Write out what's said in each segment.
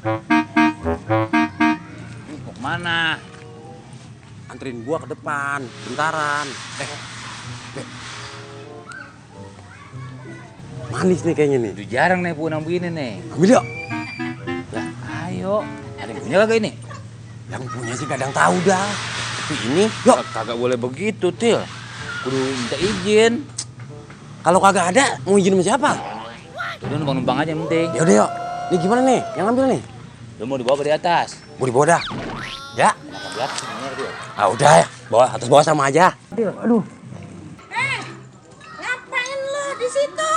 Mau kemana? Anterin gua ke depan, bentaran. Manis nih kayaknya nih. Udah jarang nih punang begini nih. Ambil yuk. Lah, ayo. Ada yang punya kagak ini? Yang punya sih kadang tahu dah. Tapi ini, yuk. Kagak boleh begitu, Til. Kudu minta izin. Kalau kagak ada, mau izin sama siapa? Udah numpang-numpang aja yang penting. Ya udah yuk. Ini gimana nih? Yang ngambil nih? Lu mau dibawa ke di atas? Mau dibawa dah. Ya. Kenapa di atas sebenarnya, Til? Ah udah ya. Bawa atas bawah sama aja. Aduh. Ngapain lo di situ?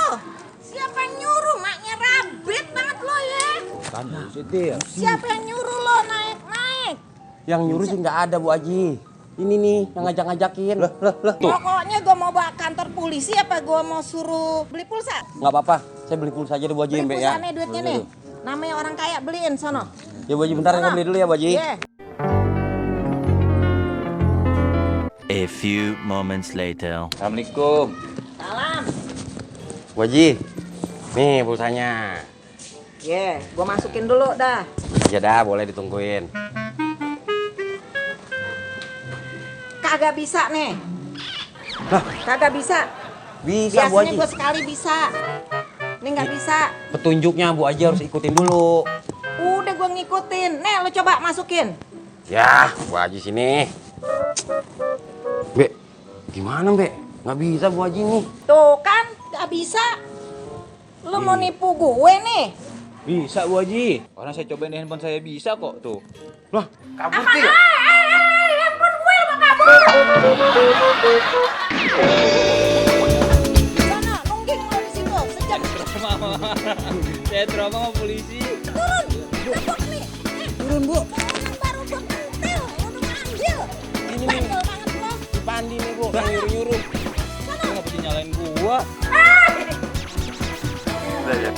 Siapa yang nyuruh? Maknya rabit banget lo ya. Kan sih, Til. Siapa yang nyuruh lo naik-naik? Yang nyuruh sih nggak ada, Bu Haji. Ini nih yang ngajak-ngajakin. Lah. Tuh. Pokoknya gue mau bawa kantor polisi apa gue mau suruh beli pulsa? Nggak apa-apa. Saya beli pulsa aja deh, Bu Haji, Beli Mbak pulsa ya. nih duitnya nih. Namanya orang kaya, beliin sono. Ya Bu Haji, bentar saya beli dulu ya, Bu Haji. Iya. A few moments later. Assalamualaikum. Salam. Bu Haji, nih pulsanya. Iya, gue masukin dulu dah. Ya dah, boleh ditungguin. Kagak bisa nih. Hah? Kagak bisa. Bisa, Bu Biasanya Haji. gue sekali bisa. Ini nggak bisa. Petunjuknya Bu Haji harus ikutin dulu. Udah gue ngikutin. Nih lo coba masukin. Ya, Bu Haji sini. Mbak, gimana Mbak? Nggak bisa Bu Haji nih. Tuh kan, nggak bisa. Lo mau nipu gue nih. Bisa, Bu Haji. Orang saya cobain di handphone saya bisa kok, tuh. Lah, kabur Apa? Til. Handphone gue lo mau kabur. Sana, nungging lo di situ. Sejam. Saya trauma sama polisi. Turun. Tepuk nih. Turun Bu. Orang baru gue pentil. Lo udah ambil. Ini nih. Bandel banget lo. Si Pandi nih Bu, yang nyuruh-nyuruh. Sana. Kenapa dia nyalain gua? Ah! Udah ya.